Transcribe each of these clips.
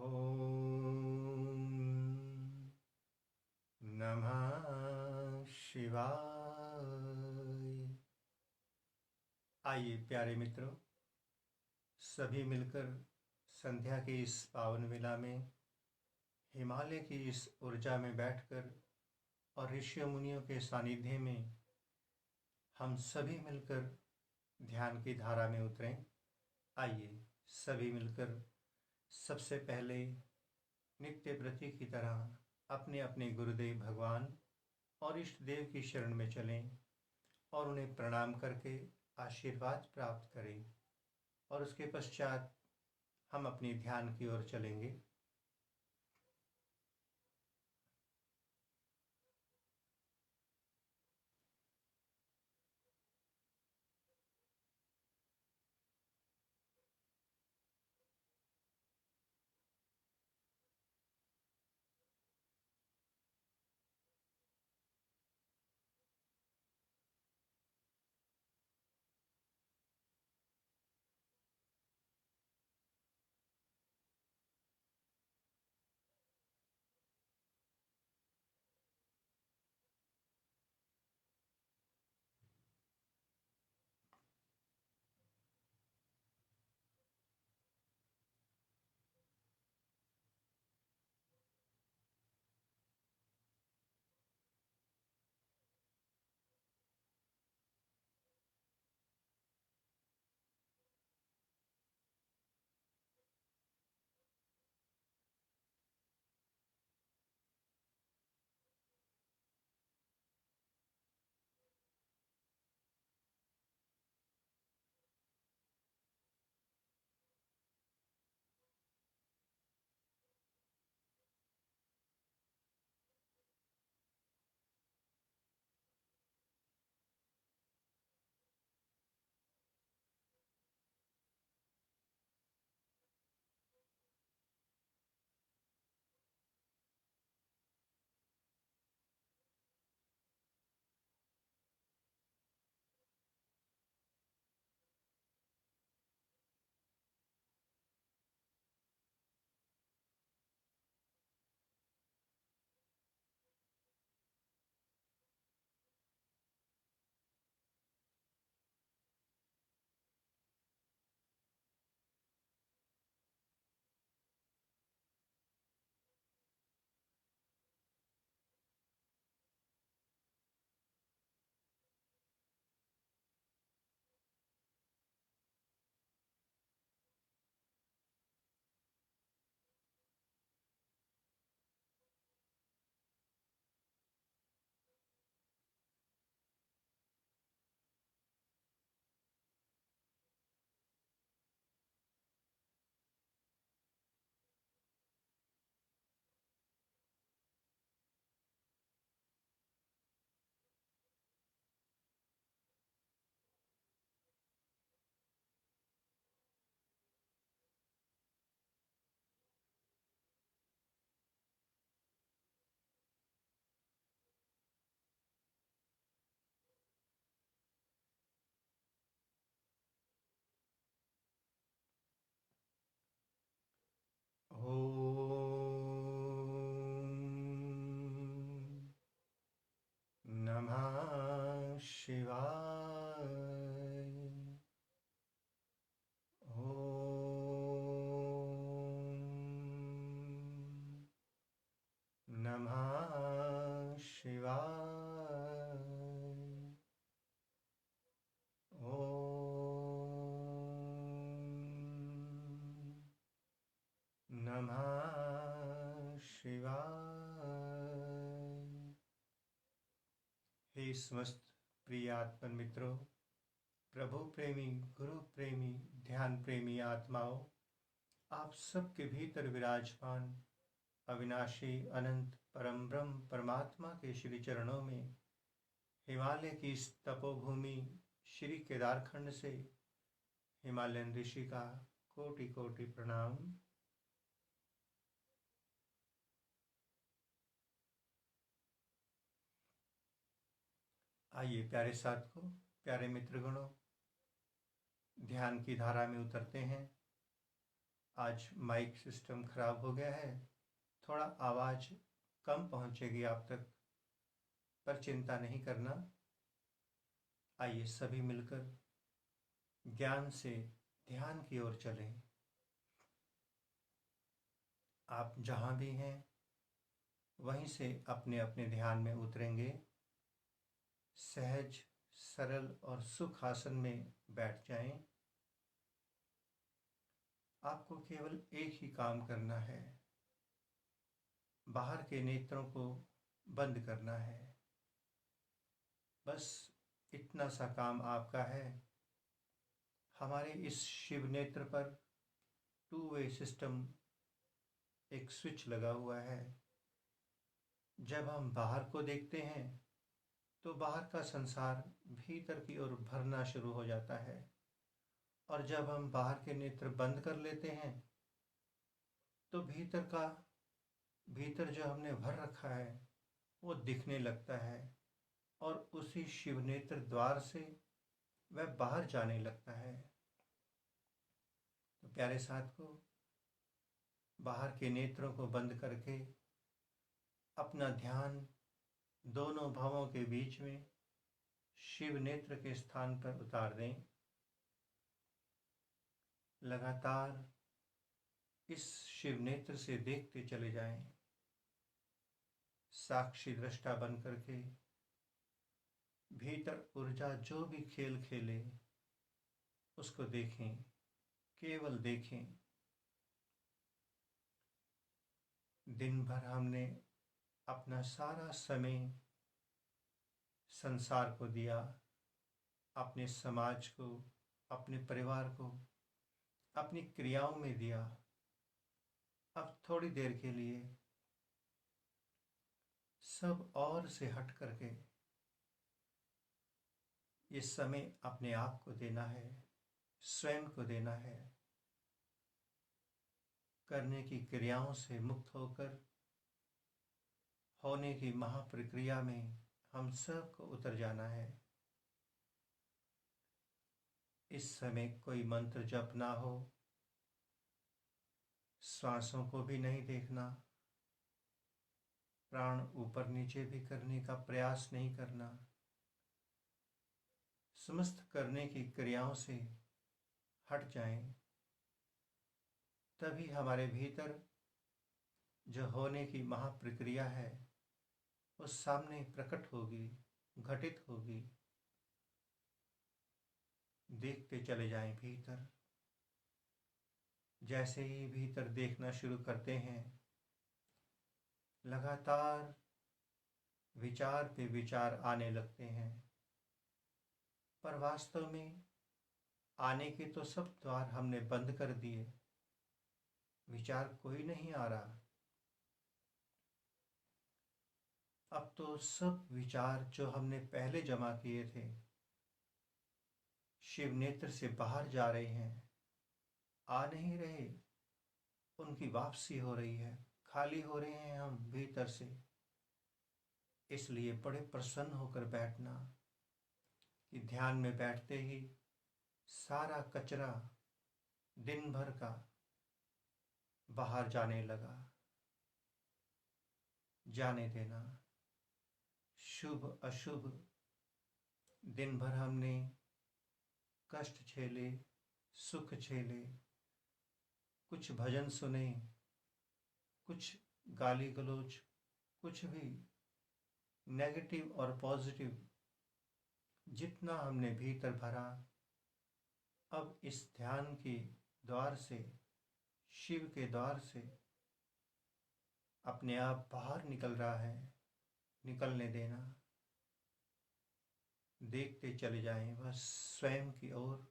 ओम नमः शिवाय। आइए प्यारे मित्रों, सभी मिलकर संध्या की इस पावन वेला में हिमालय की इस ऊर्जा में बैठकर और ऋषियों मुनियों के सानिध्य में हम सभी मिलकर ध्यान की धारा में उतरें। आइए सभी मिलकर सबसे पहले नित्य व्रती की तरह अपने अपने गुरुदेव भगवान और इष्ट देव की शरण में चलें और उन्हें प्रणाम करके आशीर्वाद प्राप्त करें। और उसके पश्चात हम अपने ध्यान की ओर चलेंगे। ओम नमः शिवाय। ओम नमः शिवाय। ओम नमः शिवाय। हे समस्त प्रिय आत्मन मित्रों, प्रभु प्रेमी, गुरु प्रेमी, ध्यान प्रेमी आत्माओं, आप सबके भीतर विराजमान अविनाशी अनंत परम ब्रह्म परमात्मा के श्री चरणों में हिमालय की इस तपोभूमि श्री केदारखंड से हिमालयन ऋषि का कोटि कोटि प्रणाम। आइए प्यारे साथियों, प्यारे मित्रगणों, ध्यान की धारा में उतरते हैं। आज माइक सिस्टम खराब हो गया है, थोड़ा आवाज़ कम पहुंचेगी आप तक, पर चिंता नहीं करना। आइए सभी मिलकर ज्ञान से ध्यान की ओर चलें। आप जहाँ भी हैं वहीं से अपने अपने ध्यान में उतरेंगे। सहज, सरल और सुख आसन में बैठ जाएं। आपको केवल एक ही काम करना है, बाहर के नेत्रों को बंद करना है। बस इतना सा काम आपका है। हमारे इस शिव नेत्र पर टू वे सिस्टम एक स्विच लगा हुआ है। जब हम बाहर को देखते हैं तो बाहर का संसार भीतर की ओर भरना शुरू हो जाता है, और जब हम बाहर के नेत्र बंद कर लेते हैं तो भीतर जो हमने भर रखा है वो दिखने लगता है, और उसी शिव नेत्र द्वार से वह बाहर जाने लगता है। तो प्यारे साथ को, बाहर के नेत्रों को बंद करके अपना ध्यान दोनों भवों के बीच में शिव नेत्र के स्थान पर उतार दें। लगातार इस शिव नेत्र से देखते चले जाएं। साक्षी दृष्टा बन करके भीतर ऊर्जा जो भी खेल खेले उसको देखें, केवल देखें। दिन भर हमने अपना सारा समय संसार को दिया, अपने समाज को, अपने परिवार को, अपनी क्रियाओं में दिया। अब थोड़ी देर के लिए सब और से हट करके ये समय अपने आप को देना है, स्वयं को देना है। करने की क्रियाओं से मुक्त होकर होने की महाप्रक्रिया में हम सब को उतर जाना है। इस समय कोई मंत्र जप ना हो, श्वासों को भी नहीं देखना, प्राण ऊपर नीचे भी करने का प्रयास नहीं करना। समस्त करने की क्रियाओं से हट जाएं, तभी हमारे भीतर जो होने की महाप्रक्रिया है वो सामने प्रकट होगी, घटित होगी। देखते चले जाएं भीतर। जैसे ही भीतर देखना शुरू करते हैं, लगातार विचार पे विचार आने लगते हैं, पर वास्तव में आने के तो सब द्वार हमने बंद कर दिए। विचार कोई नहीं आ रहा। अब तो सब विचार जो हमने पहले जमा किए थे शिव नेत्र से बाहर जा रहे हैं, आ नहीं रहे। उनकी वापसी हो रही है, खाली हो रहे हैं हम भीतर से। इसलिए बड़े प्रसन्न होकर बैठना कि ध्यान में बैठते ही सारा कचरा दिन भर का बाहर जाने लगा। जाने देना। शुभ अशुभ दिन भर हमने कष्ट झेले, सुख झेले, कुछ भजन सुने, कुछ गाली गलौज, कुछ भी नेगेटिव और पॉजिटिव जितना हमने भीतर भरा, अब इस ध्यान के द्वार से, शिव के द्वार से अपने आप बाहर निकल रहा है। निकलने देना। देखते चले जाएं, बस स्वयं की ओर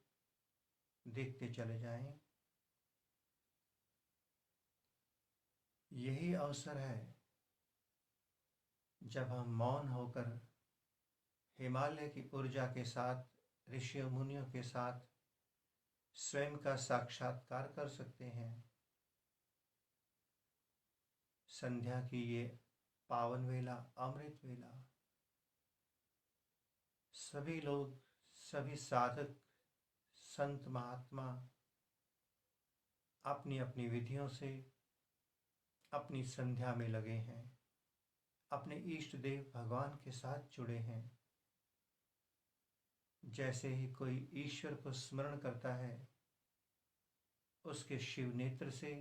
देखते चले जाएं। यही अवसर है जब हम मौन होकर हिमालय की ऊर्जा के साथ, ऋषियों मुनियों के साथ स्वयं का साक्षात्कार कर सकते हैं। संध्या की ये पावन वेला, अमृत वेला, सभी लोग, सभी साधक, संत महात्मा अपनी अपनी विधियों से अपनी संध्या में लगे हैं, अपने इष्ट देव भगवान के साथ जुड़े हैं। जैसे ही कोई ईश्वर को स्मरण करता है, उसके शिव नेत्र से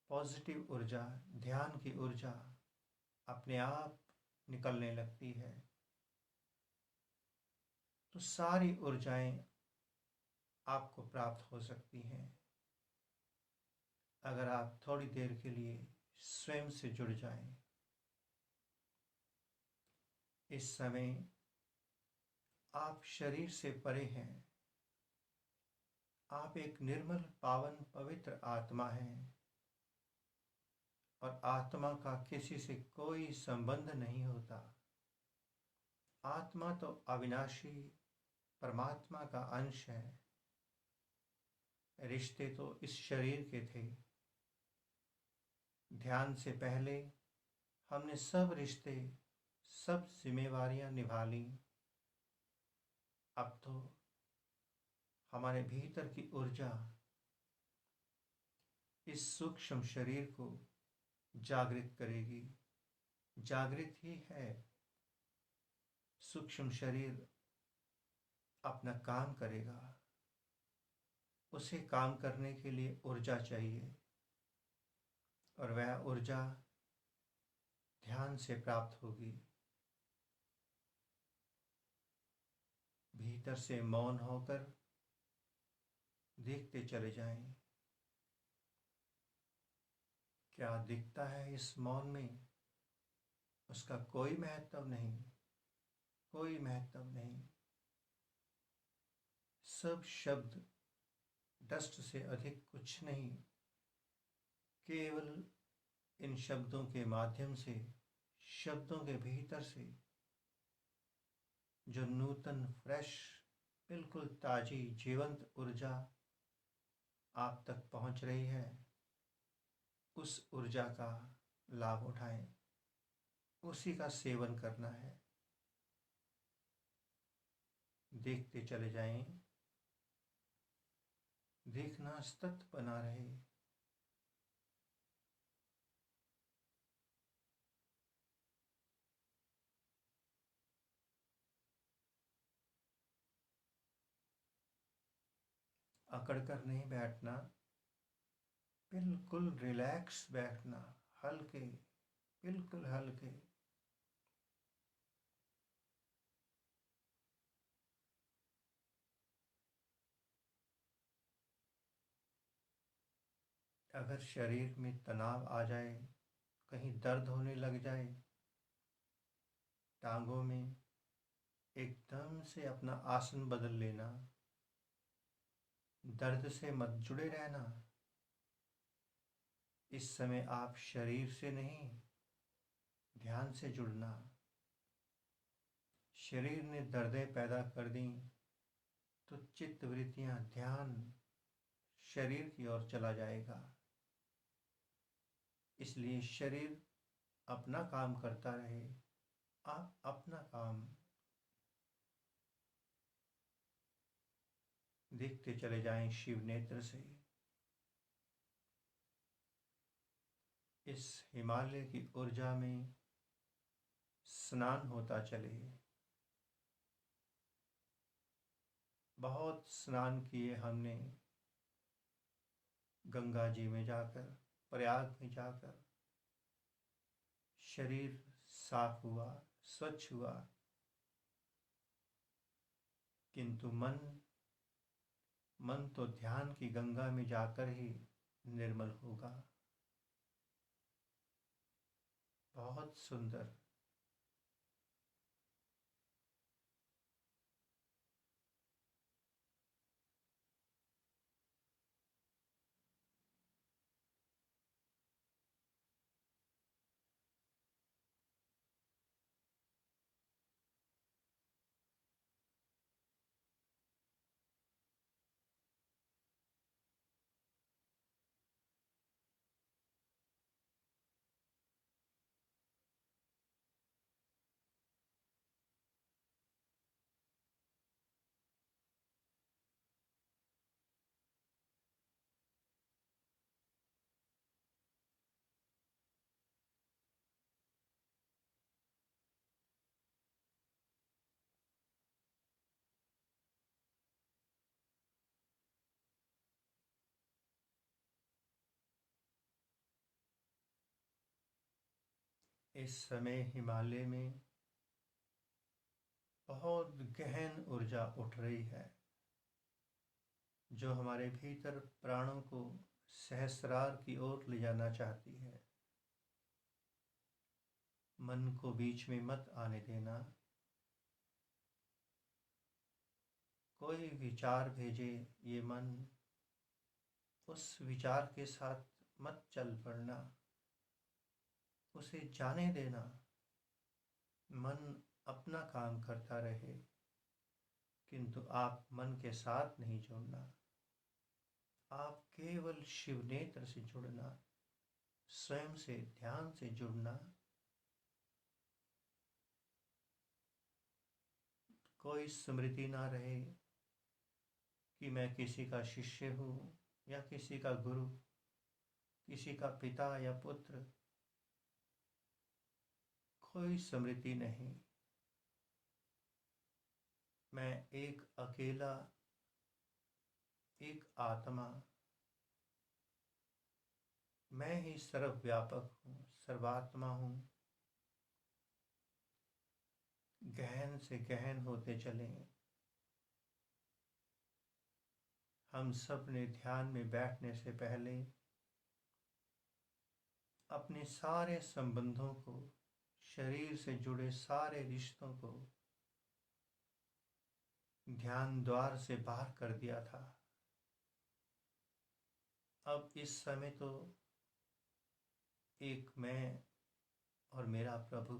पॉजिटिव ऊर्जा, ध्यान की ऊर्जा अपने आप निकलने लगती है। तो सारी ऊर्जाएं आपको प्राप्त हो सकती हैं अगर आप थोड़ी देर के लिए स्वयं से जुड़ जाएं। इस समय आप शरीर से परे हैं। आप एक निर्मल, पावन, पवित्र आत्मा हैं और आत्मा का किसी से कोई संबंध नहीं होता। आत्मा तो अविनाशी परमात्मा का अंश है। रिश्ते तो इस शरीर के थे। ध्यान से पहले हमने सब रिश्ते, सब जिम्मेवारियां निभा ली। अब तो हमारे भीतर की ऊर्जा इस सूक्ष्म शरीर को जागृत करेगी। जागृत ही है। सूक्ष्म शरीर अपना काम करेगा। उसे काम करने के लिए ऊर्जा चाहिए और वह ऊर्जा ध्यान से प्राप्त होगी। भीतर से मौन होकर देखते चले जाएं। क्या दिखता है इस मौन में? उसका कोई महत्व नहीं, कोई महत्व नहीं। सब शब्द डस्ट से अधिक कुछ नहीं। केवल इन शब्दों के माध्यम से, शब्दों के भीतर से जो नूतन, फ्रेश, बिल्कुल ताजी, जीवंत ऊर्जा आप तक पहुंच रही है, उस ऊर्जा का लाभ उठाएं। उसी का सेवन करना है। देखते चले जाएं। देखना सतत बना रहे। अकड़ कर नहीं बैठना, बिल्कुल रिलैक्स बैठना, हल्के, बिल्कुल हल्के। अगर शरीर में तनाव आ जाए, कहीं दर्द होने लग जाए टांगों में, एकदम से अपना आसन बदल लेना। दर्द से मत जुड़े रहना। इस समय आप शरीर से नहीं, ध्यान से जुड़ना। शरीर ने दर्दें पैदा कर दी तो चित्त वृत्तियां, ध्यान शरीर की ओर चला जाएगा। इसलिए शरीर अपना काम करता रहे, आप अपना काम। देखते चले जाएं शिव नेत्र से। इस हिमालय की ऊर्जा में स्नान होता चले। बहुत स्नान किए हमने गंगा जी में जाकर, प्रयाग में जाकर। शरीर साफ हुआ, स्वच्छ हुआ, किंतु मन तो ध्यान की गंगा में जाकर ही निर्मल होगा। बहुत सुंदर। इस समय हिमालय में बहुत गहन ऊर्जा उठ रही है जो हमारे भीतर प्राणों को सहस्रार की ओर ले जाना चाहती है। मन को बीच में मत आने देना। कोई विचार भेजे ये मन, उस विचार के साथ मत चल पड़ना, उसे जाने देना। मन अपना काम करता रहे, किंतु आप मन के साथ नहीं जुड़ना। आप केवल शिव नेत्र से जुड़ना, स्वयं से ध्यान से जुड़ना। कोई स्मृति ना रहे कि मैं किसी का शिष्य हूँ या किसी का गुरु, किसी का पिता या पुत्र। कोई स्मृति नहीं। मैं एक अकेला, एक आत्मा, मैं ही सर्वव्यापक हूँ, सर्वात्मा हूँ। गहन से गहन होते चलें। हम सब ने ध्यान में बैठने से पहले अपने सारे संबंधों को, शरीर से जुड़े सारे रिश्तों को ध्यान द्वार से बाहर कर दिया था। अब इस समय तो एक मैं और मेरा प्रभु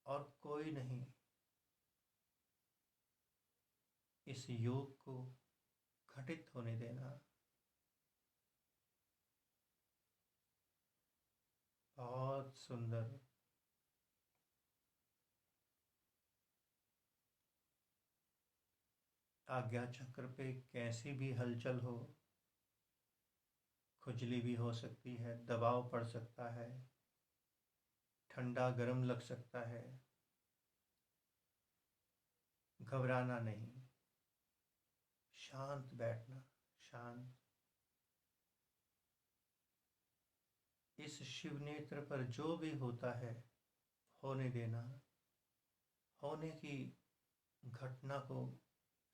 और कोई नहीं। इस योग को घटित होने देना। बहुत सुंदर। आज्ञा चक्र पे कैसी भी हलचल हो, खुजली भी हो सकती है, दबाव पड़ सकता है, ठंडा गर्म लग सकता है, घबराना नहीं, शांत बैठना, शांत। इस शिव नेत्र पर जो भी होता है होने देना। होने की घटना को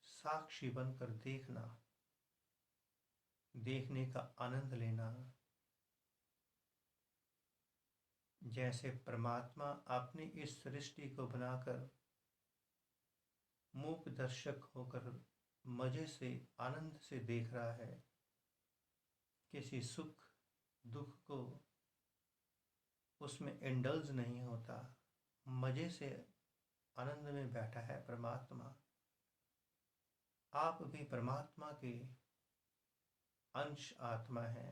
साक्षी बनकर देखना, देखने का आनंद लेना। जैसे परमात्मा अपनी इस सृष्टि को बनाकर मूक दर्शक होकर मजे से, आनंद से देख रहा है, किसी सुख दुख को उसमें इंडल्ज नहीं होता, मजे से आनंद में बैठा है परमात्मा। आप भी परमात्मा के अंश आत्मा है।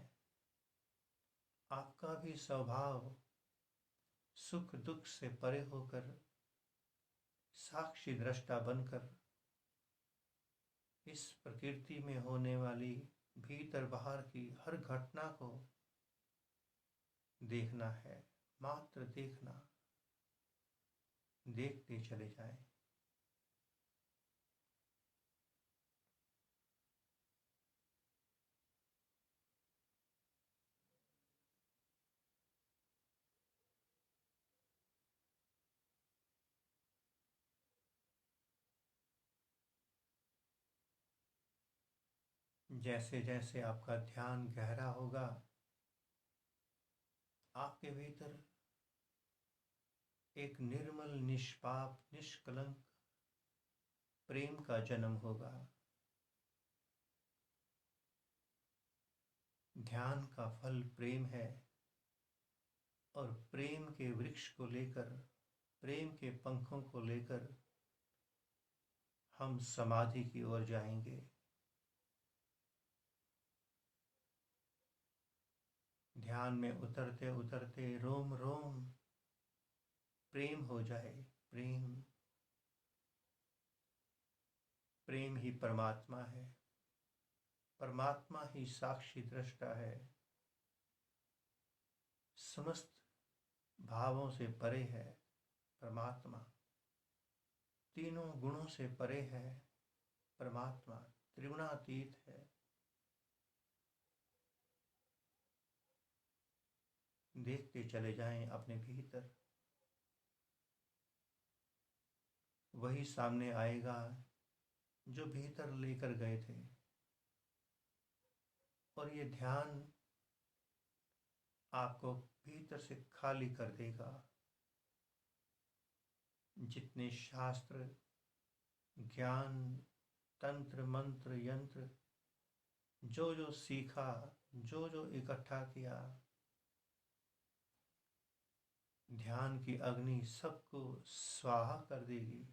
आपका भी स्वभाव सुख दुख से परे होकर साक्षी दृष्टा बनकर इस प्रकृति में होने वाली भीतर बाहर की हर घटना को देखना है। मात्र देखना, देखते चले जाएं। जैसे जैसे आपका ध्यान गहरा होगा, आपके भीतर एक निर्मल, निष्पाप, निष्कलंक प्रेम का जन्म होगा। ध्यान का फल प्रेम है और प्रेम के वृक्ष को लेकर, प्रेम के पंखों को लेकर हम समाधि की ओर जाएंगे। ध्यान में उतरते उतरते रोम रोम प्रेम हो जाए। प्रेम, प्रेम ही परमात्मा है। परमात्मा ही साक्षी दृष्टा है। समस्त भावों से परे है परमात्मा। तीनों गुणों से परे है परमात्मा। त्रिगुणातीत है। देखते चले जाएं अपने भीतर। वही सामने आएगा जो भीतर लेकर गए थे। और ये ध्यान आपको भीतर से खाली कर देगा। जितने शास्त्र, ज्ञान, तंत्र, मंत्र, यंत्र, जो जो सीखा, जो जो इकट्ठा किया, ध्यान की अग्नि सबको स्वाहा कर देगी।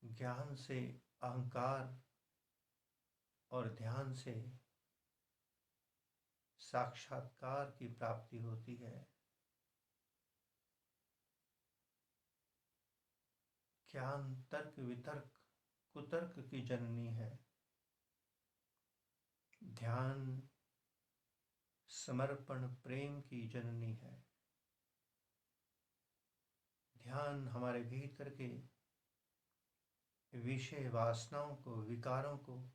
ज्ञान से अहंकार और ध्यान से साक्षात्कार की प्राप्ति होती है। ज्ञान तर्क वितर्क कुतर्क की जननी है। ध्यान समर्पण प्रेम की जननी है। ध्यान हमारे भीतर के विषय वासनाओं को, विकारों को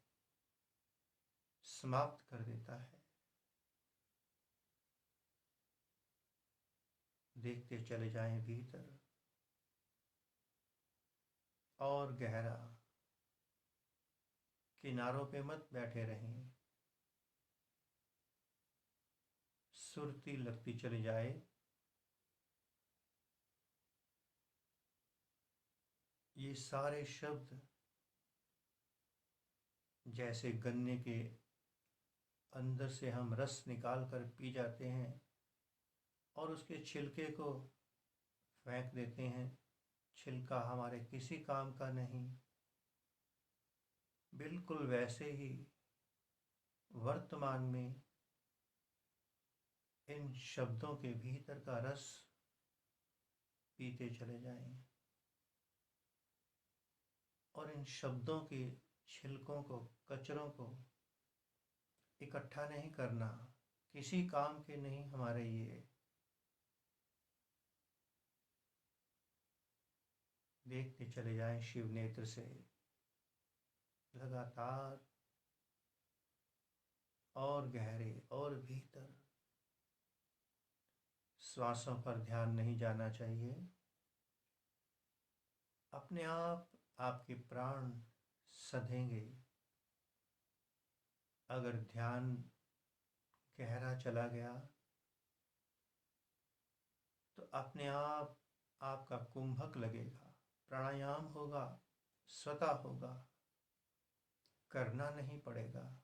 समाप्त कर देता है। देखते चले जाएं भीतर और गहरा। किनारों पे मत बैठे रहें। सुरती लगती चली जाए। ये सारे शब्द जैसे गन्ने के अंदर से हम रस निकाल कर पी जाते हैं और उसके छिलके को फेंक देते हैं। छिलका हमारे किसी काम का नहीं। बिल्कुल वैसे ही वर्तमान में इन शब्दों के भीतर का रस पीते चले जाएं और इन शब्दों के छिलकों को, कचरों को इकट्ठा नहीं करना। किसी काम के नहीं हमारे ये। देखते चले जाएं शिव नेत्र से लगातार और गहरे और भीतर। श्वासों पर ध्यान नहीं जाना चाहिए। अपने आप आपके प्राण सधेंगे। अगर ध्यान गहरा चला गया तो अपने आप आपका कुंभक लगेगा। प्राणायाम होगा, स्वतः होगा, करना नहीं पड़ेगा।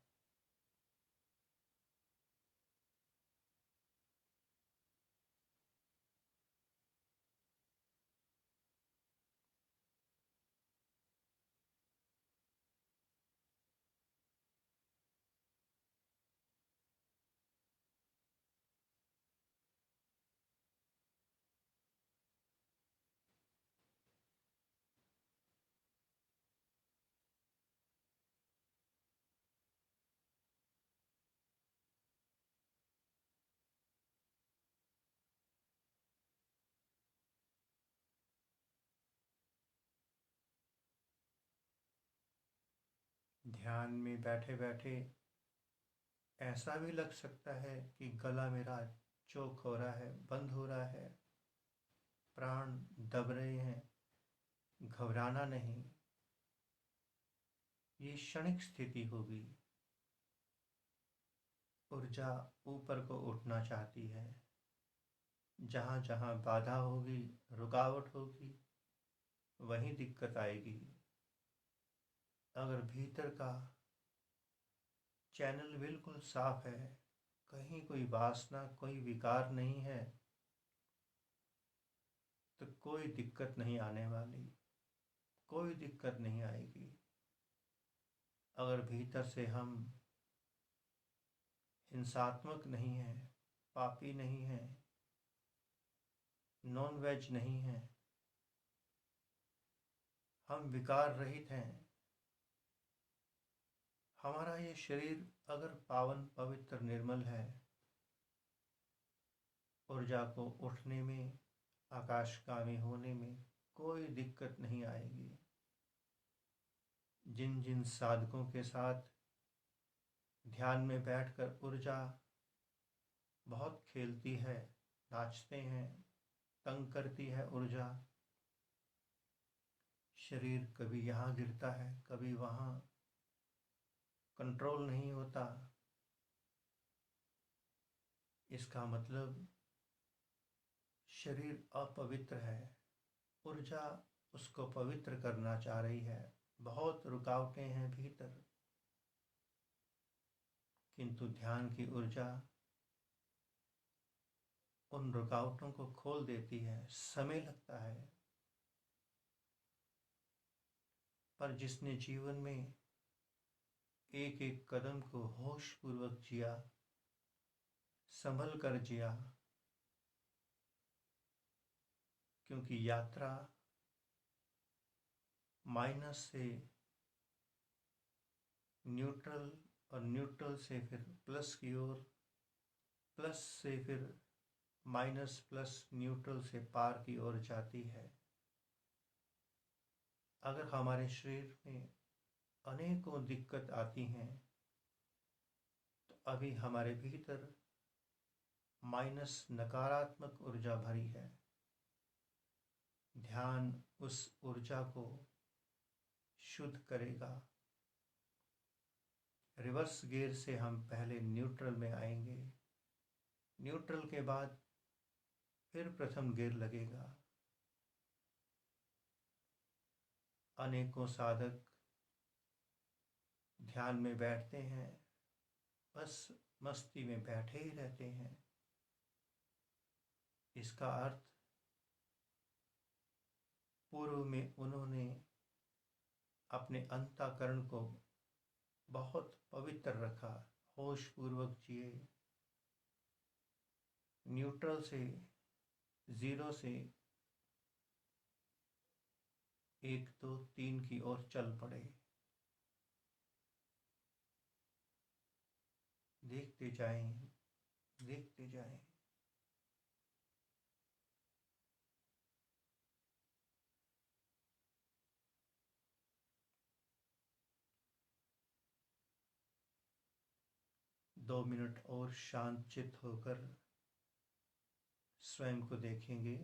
ध्यान में बैठे बैठे ऐसा भी लग सकता है कि गला मेरा चोक हो रहा है, बंद हो रहा है, प्राण दब रहे हैं। घबराना नहीं। ये क्षणिक स्थिति होगी। ऊर्जा ऊपर को उठना चाहती है। जहाँ जहाँ बाधा होगी, रुकावट होगी, वहीं दिक्कत आएगी। अगर भीतर का चैनल बिल्कुल साफ है, कहीं कोई वासना, कोई विकार नहीं है, तो कोई दिक्कत नहीं आने वाली, कोई दिक्कत नहीं आएगी। अगर भीतर से हम हिंसात्मक नहीं हैं, पापी नहीं हैं, नॉन वेज नहीं हैं, हम विकार रहित हैं, हमारा ये शरीर अगर पावन, पवित्र, निर्मल है, ऊर्जा को उठने में, आकाशगामी होने में कोई दिक्कत नहीं आएगी। जिन जिन साधकों के साथ ध्यान में बैठकर ऊर्जा बहुत खेलती है, नाचते हैं, तंग करती है ऊर्जा, शरीर कभी यहाँ गिरता है, कभी वहाँ, कंट्रोल नहीं होता। इसका मतलब शरीर अपवित्र है, ऊर्जा उसको पवित्र करना चाह रही है। बहुत रुकावटें हैं भीतर, किंतु ध्यान की ऊर्जा उन रुकावटों को खोल देती है। समय लगता है, पर जिसने जीवन में एक एक कदम को होश पूर्वक जिया, संभल कर जिया, क्योंकि यात्रा माइनस से न्यूट्रल और न्यूट्रल से फिर प्लस की ओर, प्लस से फिर माइनस, प्लस न्यूट्रल से पार की ओर जाती है। अगर हमारे शरीर में अनेकों दिक्कत आती हैं तो अभी हमारे भीतर माइनस नकारात्मक ऊर्जा भरी है। ध्यान उस ऊर्जा को शुद्ध करेगा। रिवर्स गियर से हम पहले न्यूट्रल में आएंगे, न्यूट्रल के बाद फिर प्रथम गियर लगेगा। अनेकों साधक ध्यान में बैठते हैं, बस मस्ती में बैठे ही रहते हैं। इसका अर्थ पूर्व में उन्होंने अपने अंतःकरण को बहुत पवित्र रखा, होश पूर्वक जिए, न्यूट्रल से, जीरो से 1 2 3 की ओर चल पड़े। देखते जाएं, देखते जाएं। दो मिनट और शांत चित्त होकर स्वयं को देखेंगे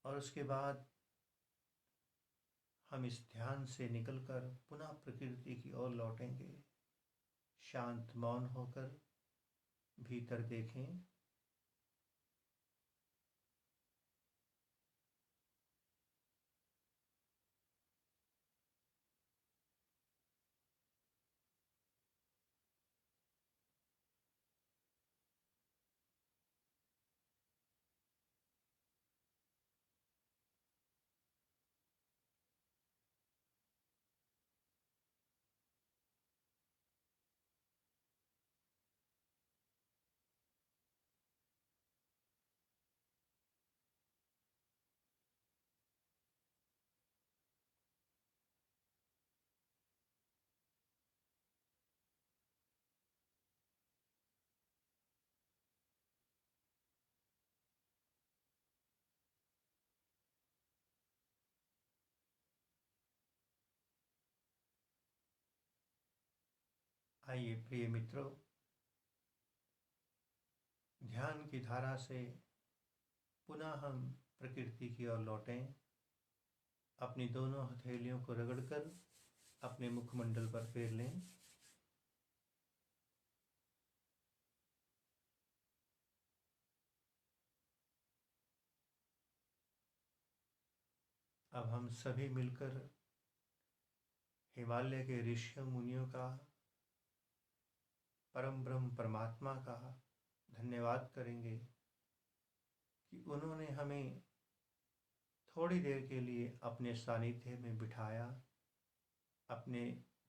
और उसके बाद हम इस ध्यान से निकलकर पुनः प्रकृति की ओर लौटेंगे। शांत मौन होकर भीतर देखें। आइए प्रिय मित्रों, ध्यान की धारा से पुनः हम प्रकृति की ओर लौटें। अपनी दोनों हथेलियों को रगड़कर अपने मुखमंडल पर फेर लें। अब हम सभी मिलकर हिमालय के ऋषियों मुनियों का, परम ब्रह्म परमात्मा का धन्यवाद करेंगे कि उन्होंने हमें थोड़ी देर के लिए अपने सानिध्य में बिठाया, अपने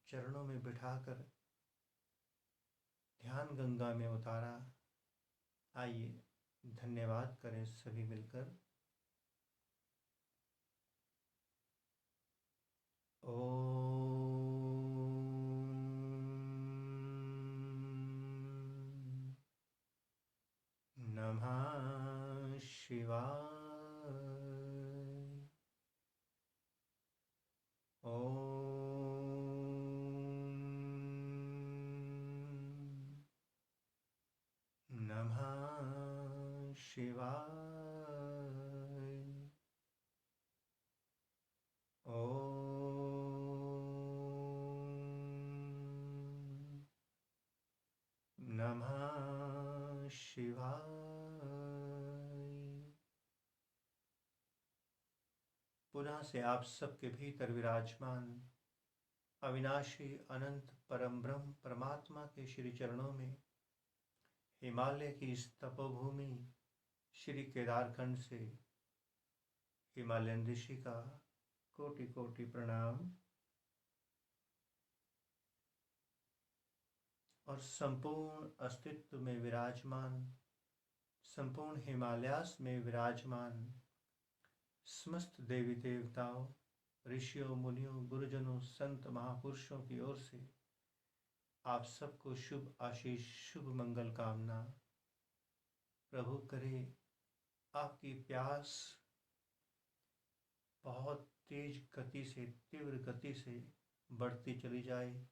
चरणों में बिठाकर ध्यान गंगा में उतारा। आइए धन्यवाद करें सभी मिलकर। ओम नमः शिवाय। ओम नमः शिवाय। पुनः से आप सबके भीतर विराजमान अविनाशी अनंत परम ब्रह्म परमात्मा के श्री चरणों में हिमालय की इस तपोभूमि श्री केदारखंड से हिमालयन ऋषि का कोटि कोटि प्रणाम। और संपूर्ण अस्तित्व में विराजमान, संपूर्ण हिमालयास में विराजमान समस्त देवी देवताओं, ऋषियों, मुनियों, गुरुजनों, संत महापुरुषों की ओर से आप सबको शुभ आशीष, शुभ मंगल कामना। प्रभु करे आपकी प्यास बहुत तेज गति से, तीव्र गति से बढ़ती चली जाए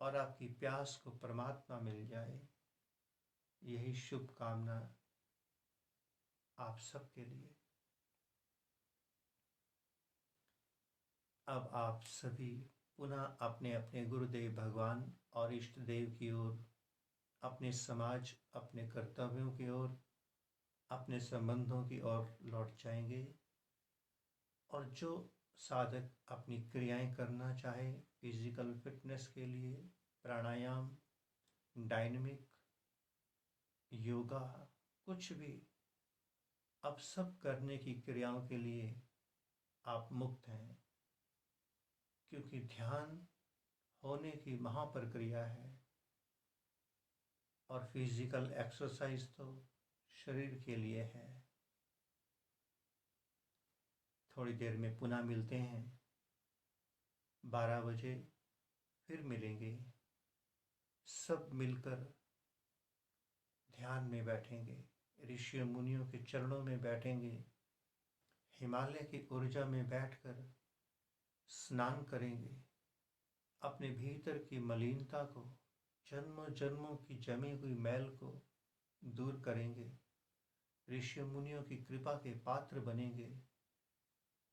और आपकी प्यास को परमात्मा मिल जाए। यही शुभ कामना आप सबके लिए। अब आप सभी पुनः अपने अपने गुरुदेव भगवान और इष्ट देव की ओर, अपने समाज, अपने कर्तव्यों की ओर, अपने संबंधों की ओर लौट जाएंगे। और जो साधक अपनी क्रियाएं करना चाहे फिजिकल फिटनेस के लिए, प्राणायाम, डायनेमिक योगा, कुछ भी, अब सब करने की क्रियाओं के लिए आप मुक्त हैं, क्योंकि ध्यान होने की महाप्रक्रिया है और फिजिकल एक्सरसाइज तो शरीर के लिए है। थोड़ी देर में पुनः मिलते हैं, 12 बजे फिर मिलेंगे। सब मिलकर ध्यान में बैठेंगे, ऋषि मुनियों के चरणों में बैठेंगे, हिमालय की ऊर्जा में बैठकर स्नान करेंगे, अपने भीतर की मलिनता को, जन्मों जन्मों की जमी हुई मैल को दूर करेंगे, ऋषि मुनियों की कृपा के पात्र बनेंगे,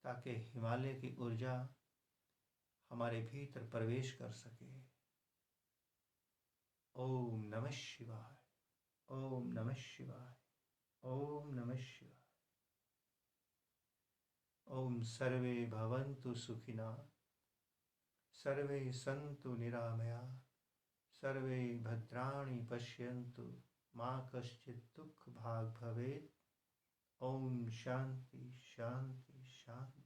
ताकि हिमालय की ऊर्जा हमारे भीतर प्रवेश कर सके। ओम नमः शिवाय, ओम नमः शिवाय, ओम नमः शिवाय। ओम सर्वे भवन्तु सुखिनः, सर्वे सन्तु निरामया, सर्वे भद्राणि पश्यन्तु, मा कश्चित् दुःख भाग् भवेत्। ओम शांति शांति शांति।